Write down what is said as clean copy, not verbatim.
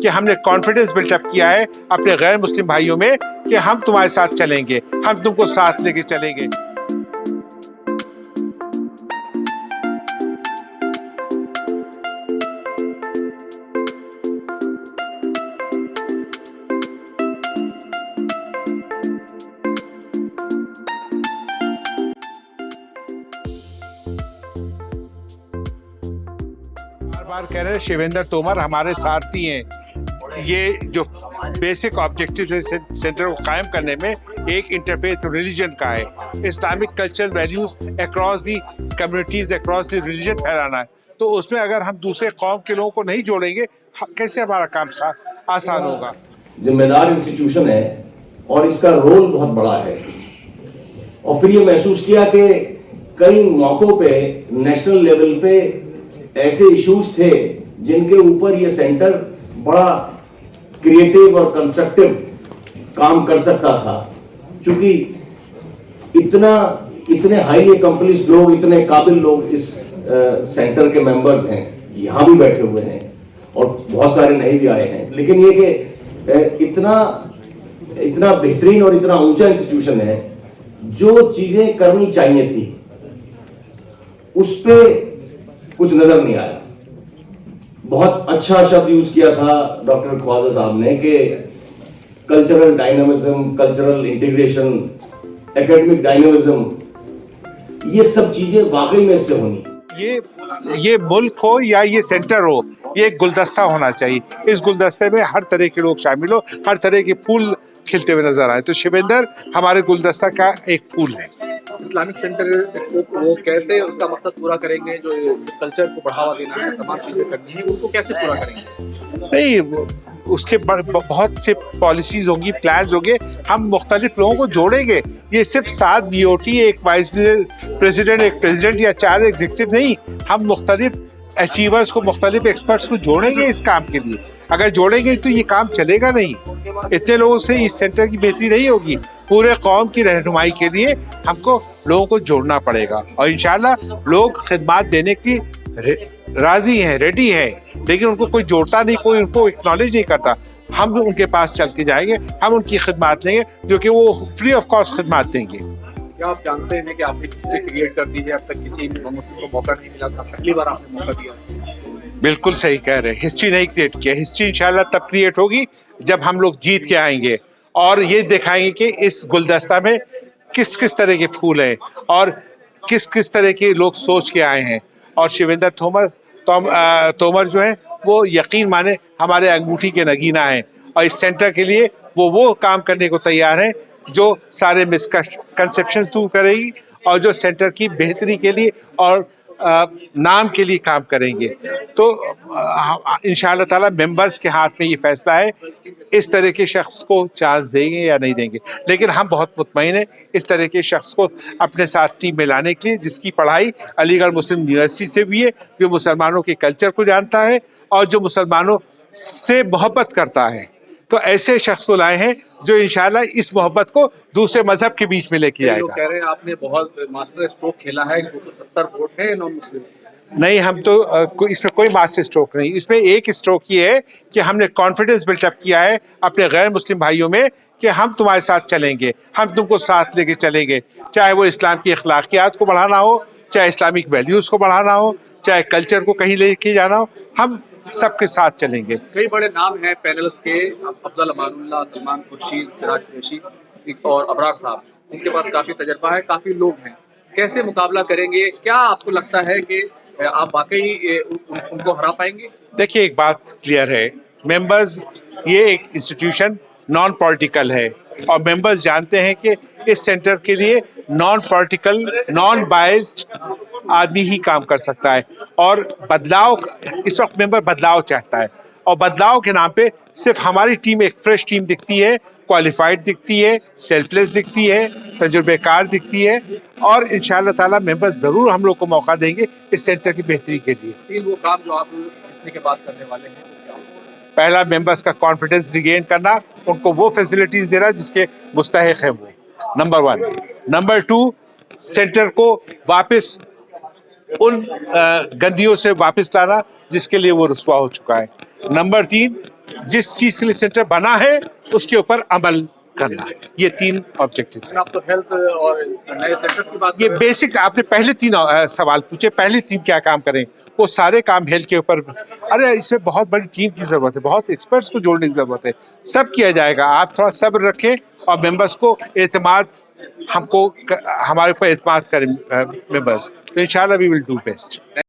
कि हमने confidence built up किया है अपने गैर मुस्लिम भाइयों में कि हम तुम्हारे साथ चलेंगे, हम तुमको साथ लेके चलेंगे। बार कह रहे हैं शिवेंद्र तोमर हमारे सारथी हैं। ये जो बेसिक ऑब्जेक्टिव है सेंटर को कायम करने में, एक इंटरफेथ रिलीजन का है, Islamic cultural values across the communities across the religion फैलाना है। तो उसमें अगर हम दूसरे कौम के लोगों को नहीं जोड़ेंगे, कैसे हमारा काम आसान होगा। जिम्मेदार इंस्टीट्यूशन है और इसका रोल बहुत बड़ा है। और फिर ये महसूस किया कि कई मौकों पे नेशनल लेवल पे ऐसे इश्यूज थे जिनके ऊपर ये सेंटर बड़ा क्रिएटिव और कंस्ट्रक्टिव काम कर सकता था, क्योंकि इतने हाईली अकम्पलिश्ड लोग, इतने काबिल लोग इस सेंटर के मेंबर्स हैं, यहां भी बैठे हुए हैं और बहुत सारे नहीं भी आए हैं। लेकिन ये कि इतना बेहतरीन और इतना ऊंचा इंस्टीट्यूशन है, जो चीजें करनी चाहिए थी उस पे कुछ नजर नहीं आया। बहुत अच्छा शब्द यूज किया था डॉक्टर ख्वाजा साहब ने कि cultural dynamism, cultural integration, academic dynamism, ये सब चीजें वाकई में इससे होनी। ये मुल्क हो या ये सेंटर हो, ये एक गुलदस्ता होना चाहिए। इस गुलदस्ते में हर तरह के लोग शामिल हो, हर तरह के फूल खिलते हुए नजर आए। तो शिवेंद्र हमारे गुलदस्ता का एक फूल है। इस्लामिक सेंटर वो कैसे उसका मकसद पूरा करेंगे, जो कल्चर को बढ़ावा देना है, तमाम चीजें करनी है, उनको कैसे पूरा करेंगे? नहीं, उसके बहुत से पॉलिसीज होंगी, प्लान्स होंगे, हम मुख्तलिफ लोगों को जोड़ेंगे। ये सिर्फ 7 BOT, एक वाइस प्रेसिडेंट, एक प्रेसिडेंट या 4 एग्जीक्यूटिव नहीं, हम मुख्तलिफ अचीवर्स को, मुख्तलिफ एक्सपर्ट्स को जोड़ेंगे इस काम के लिए। अगर जोड़ेंगे तो ये काम चलेगा नहीं। इतने लोगों से इस सेंटर की बेहतरी नहीं होगी। पूरे कौम की रहनुमाई के लिए हमको लोगों को जोड़ना पड़ेगा और इंशाल्लाह लोग खिदमत देने की राजी हैं, रेडी हैं, लेकिन उनको कोई जोड़ता नहीं, कोई उनको एक्नॉलेज नहीं करता। हम उनके पास चल के जाएंगे, हम उनकी खिदमत लेंगे, जो कि वो फ्री ऑफ कॉस्ट खिदमत देंगे। क्या आप जानते हैं कि आपने हिस्ट्री क्रिएट कर दी है? अब तक किसी मुस्लिम को मौका नहीं मिला था, पहली बार आपने मौका दिया। बिल्कुल सही कह रहे हैं, हिस्ट्री नहीं क्रिएट किया। हिस्ट्री इंशाल्लाह तब क्रिएट होगी जब हम लोग जीत के आएंगे और ये दिखाएंगे कि इस गुलदस्ता में किस किस तरह के फूल हैं और किस किस तरह के लोग सोच के आए हैं। और शिवेंद्र तोमर जो है वो यकीन माने हमारे अंगूठी के नगीना हैं और इस सेंटर के लिए वो काम करने को तैयार हैं जो सारे मिसकंसेप्शंस दूर करेगी और जो सेंटर की बेहतरी के लिए और नाम के लिए काम करेंगे। तो इंशाअल्लाह ताला मेंबर्स के हाथ में ये फैसला है, इस तरह के शख्स को चांस देंगे या नहीं देंगे। लेकिन हम बहुत मुतमईन हैं इस तरह के शख्स को अपने साथ टीम में लाने के लिए, जिसकी पढ़ाई अलीगढ़ मुस्लिम यूनिवर्सिटी से भी है, जो मुसलमानों के कल्चर को जानता है और जो मुसलमानों से मोहब्बत करता है। तो ऐसे शख्स को लाए हैं जो इंशाल्लाह इस मोहब्बत को दूसरे मजहब के बीच में लेके जाएगा। कह रहे हैं आपने बहुत मास्टर स्ट्रोक खेला है, 270 वोट है नॉन मुस्लिम। नहीं, हम तो इसमें कोई मास्टर स्ट्रोक नहीं, इसमें एक स्ट्रोक ये है कि हमने कॉन्फिडेंस बिल्टअप किया है अपने गैर मुस्लिम भाइयों में कि हम तुम्हारे साथ चलेंगे, हम तुमको साथ लेके चलेंगे। चाहे वो इस्लाम की अखलाकियात को बढ़ाना हो, चाहे इस्लामिक वैल्यूज़ को बढ़ाना हो, चाहे कल्चर को कहीं लेके जाना हो, हम सबके साथ चलेंगे। कई बड़े नाम हैं पैनल्स के, अफजल अमानुल्लाह, सलमान खुर्शीद, सिराज कुरैशी और अबरार साहब, इनके पास काफ़ी तजर्बा है, काफ़ी लोग हैं। कैसे मुकाबला करेंगे? क्या आपको लगता है कि आप वाकई उनको हरा पाएंगे? देखिए, एक बात क्लियर है, मेंबर्स, ये एक इंस्टीट्यूशन नॉन पॉलिटिकल है और मेंबर्स जानते हैं कि इस सेंटर के लिए नॉन पॉलिटिकल, नॉन बायस्ड आदमी ही काम कर सकता है। और बदलाव, इस वक्त मेंबर बदलाव चाहता है और बदलाव के नाम पे सिर्फ हमारी टीम एक फ्रेश टीम दिखती है, क्वालिफाइड दिखती है, सेल्फलेस दिखती है, तजुर्बेकार दिखती है और इंशाअल्लाह ताला मेंबर्स ज़रूर हम लोग को मौका देंगे इस सेंटर की बेहतरी के लिए। वो काम जो आप जीतने के बाद करने वाले हैं, पहला मेंबर्स का कॉन्फिडेंस रिगेन करना, उनको वो फैसिलिटीज़ देना जिसके मुस्तहिक है वो, नंबर 1। नंबर 2, सेंटर को वापस उन गंदियों से वापस लाना जिसके लिए वो रुस्वा हो चुका है। नंबर 3, जिस चीज के लिए सेंटर बना है उसके ऊपर अमल करना, ये 3 ऑब्जेक्टिव्स हैं। आप तो हेल्थ और नए सेंटर्स की बात ये कर रहे बेसिक आपने पहले 3 सवाल पूछे, पहले 3 क्या काम करें, वो सारे काम हेल्थ के ऊपर। अरे इसमें बहुत बड़ी टीम की जरूरत है, बहुत एक्सपर्ट्स को जोड़ने की जरूरत है, सब किया जाएगा। आप थोड़ा सब्र रखें और मेंबर्स को एतमाद, हमारे ऊपर एतमाद करें मेंबर्स, तो इंशाल्लाह वी विल डू बेस्ट।